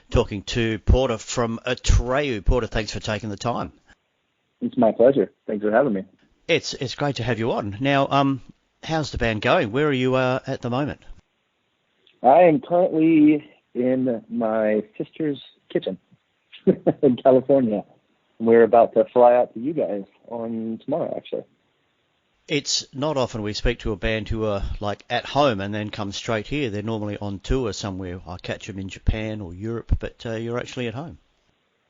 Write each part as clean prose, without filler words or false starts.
talking to Porter from Atreyu. Porter, thanks for taking the time. It's my pleasure. Thanks for having me. It's great to have you on. Now, how's the band going? Where are you at the moment? I am currently in my sister's kitchen in California. We're about to fly out to you guys on tomorrow, actually. It's not often we speak to a band who are like at home and then come straight here. They're normally on tour somewhere. I catch them in Japan or Europe, but you're actually at home.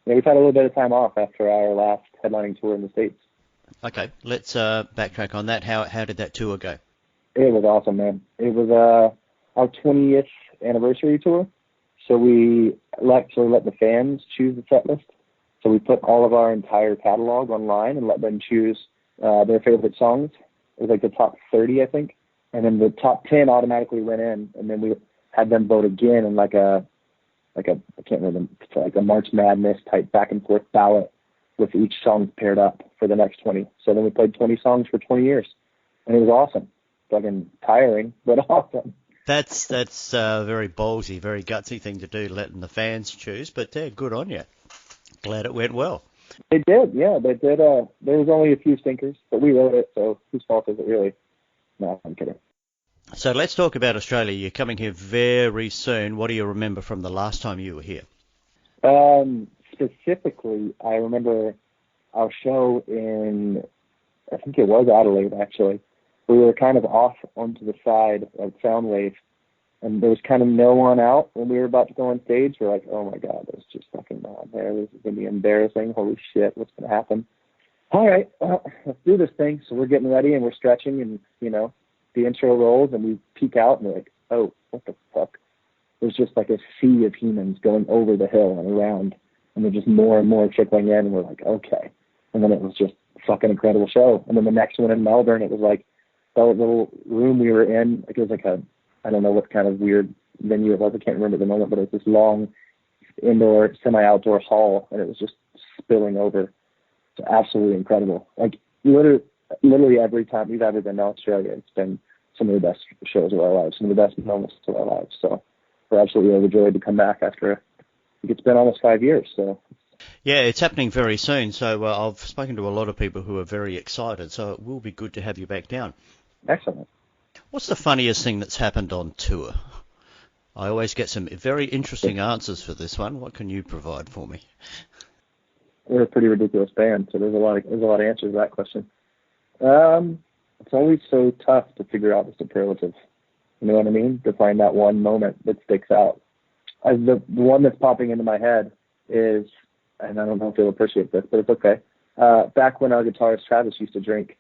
Yeah, we've had a little bit of time off after our last headlining tour in the States. Okay, let's backtrack on that. How did that tour go? It was awesome, man. It was our 20th anniversary tour, so we actually let the fans choose the set list. So we put all of our entire catalog online and let them choose their favorite songs. It was like the top 30, I think. And then the top 10 automatically went in, and then we had them vote again in like a I can't remember, like a March Madness type back and forth ballot with each song paired up for the next 20. So then we played 20 songs for 20 years, and it was awesome. Fucking tiring, but awesome. That's very ballsy, very gutsy thing to do, letting the fans choose. But good on you. Glad it went well. They did, yeah. They did. There was only a few stinkers, but we wrote it, so whose fault is it really? No, I'm kidding. So let's talk about Australia. You're coming here very soon. What do you remember from the last time you were here? Specifically, I remember our show in, I think it was Adelaide, actually. We were kind of off onto the side of Soundwave, and there was kind of no one out when we were about to go on stage. We're like, oh my God, there's just fucking no one there. This is going to be embarrassing. Holy shit, what's going to happen? All right, well, let's do this thing. So we're getting ready, and we're stretching, and, the intro rolls, and we peek out, and we're like, oh, what the fuck? There's just like a sea of humans going over the hill and around, and they're just more and more trickling in, and we're like, okay. And then it was just a fucking incredible show. And then the next one in Melbourne, it was like the little room we were in. It was like I don't know what kind of weird venue it was. I can't remember at the moment, but it was this long indoor, semi-outdoor hall, and it was just spilling over. It's absolutely incredible. Like literally every time we've ever been to Australia, it's been some of the best shows of our lives, some of the best moments of our lives. So we're absolutely overjoyed to come back after it's been almost 5 years. So yeah, it's happening very soon. So I've spoken to a lot of people who are very excited. So it will be good to have you back down. Excellent. What's the funniest thing that's happened on tour? I always get some very interesting answers for this one. What can you provide for me? We're a pretty ridiculous band, so there's a lot of answers to that question. It's always so tough to figure out the superlative. You know what I mean? To find that one moment that sticks out. The one that's popping into my head is, and I don't know if you'll appreciate this, but it's okay. Back when our guitarist Travis used to drink,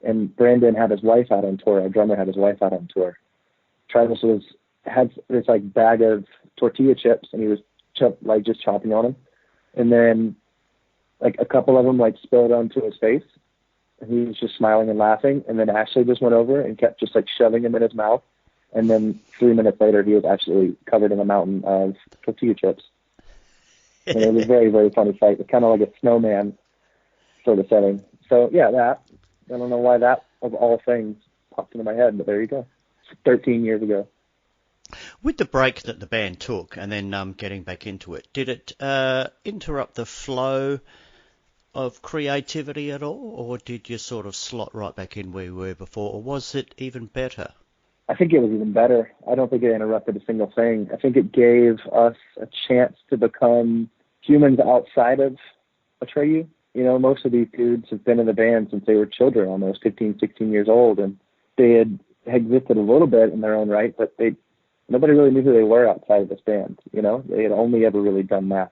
and Brandon had his wife out on tour, our drummer had his wife out on tour. Travis had this like bag of tortilla chips, and he was just chopping on them, and then like a couple of them like spilled onto his face. And he was just smiling and laughing, and then Ashley just went over and kept just like shoving them in his mouth. And then 3 minutes later, he was actually covered in a mountain of tortilla chips. And it was a very, very funny sight. It's kind of like a snowman sort of setting. So yeah, that. I don't know why that, of all things, popped into my head, but there you go. 13 years ago. With the break that the band took and then getting back into it, did it interrupt the flow of creativity at all, or did you sort of slot right back in where you were before, or was it even better? I think it was even better. I don't think it interrupted a single thing. I think it gave us a chance to become humans outside of Atreyu. Most of these dudes have been in the band since they were children, almost 15, 16 years old, and they had existed a little bit in their own right, but nobody really knew who they were outside of this band. They had only ever really done that.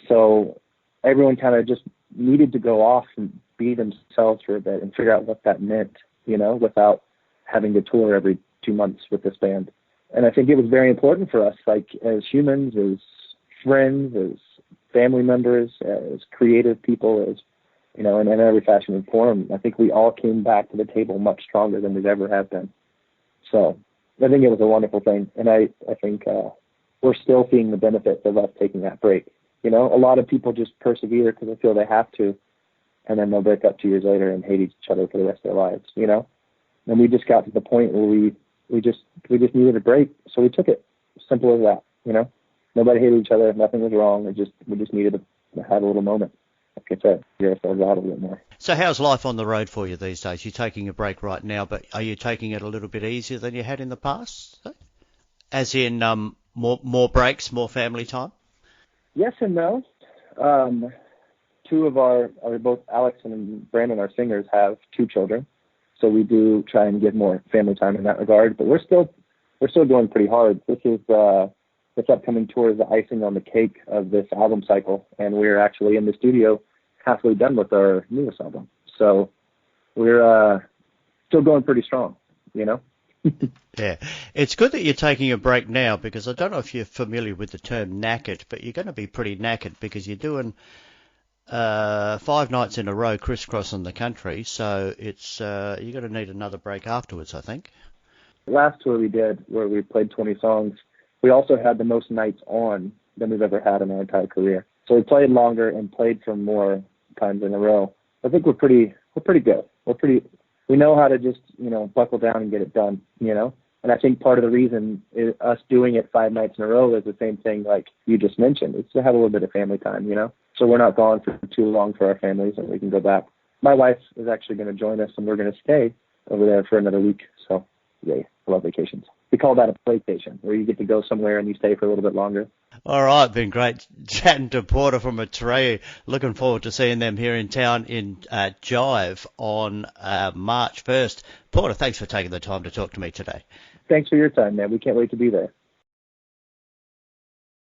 So everyone kind of just needed to go off and be themselves for a bit and figure out what that meant, without having to tour every 2 months with this band. And I think it was very important for us, like as humans, as friends, as family members, as creative people, as, in every fashion and form. I think we all came back to the table much stronger than we've ever have been. So I think it was a wonderful thing. And I think we're still seeing the benefits of us taking that break. A lot of people just persevere because they feel they have to, and then they'll break up 2 years later and hate each other for the rest of their lives, And we just got to the point where we just needed a break, so we took it. Simple as that, Nobody hated each other. Nothing was wrong. We just needed to have a little moment. Like I said, figure ourselves out a little bit more. So how's life on the road for you these days? You're taking a break right now, but are you taking it a little bit easier than you had in the past? As in more breaks, more family time? Yes and no. Two of both Alex and Brandon, our singers, have 2 children, so we do try and get more family time in that regard. But we're still going pretty hard. This upcoming tour is the icing on the cake of this album cycle, and we're actually in the studio halfway done with our newest album. So we're still going pretty strong, you know? Yeah. It's good that you're taking a break now, because I don't know if you're familiar with the term knackered, but you're going to be pretty knackered because you're doing 5 nights in a row crisscrossing the country, so it's you're going to need another break afterwards, I think. The last tour we did, where we played 20 songs, we also had the most nights on than we've ever had in our entire career. So we played longer and played for more times in a row. I think we're pretty good. We know how to just, buckle down and get it done, And I think part of the reason is us doing it 5 nights in a row is the same thing like you just mentioned. It's to have a little bit of family time, So we're not gone for too long for our families, and we can go back. My wife is actually going to join us, and we're going to stay over there for another week. So, yay, I love vacations. We call that a playcation, where you get to go somewhere and you stay for a little bit longer. All right, been great chatting to Porter from Atreyu. Looking forward to seeing them here in town in Jive on March 1st. Porter, thanks for taking the time to talk to me today. Thanks for your time, man. We can't wait to be there.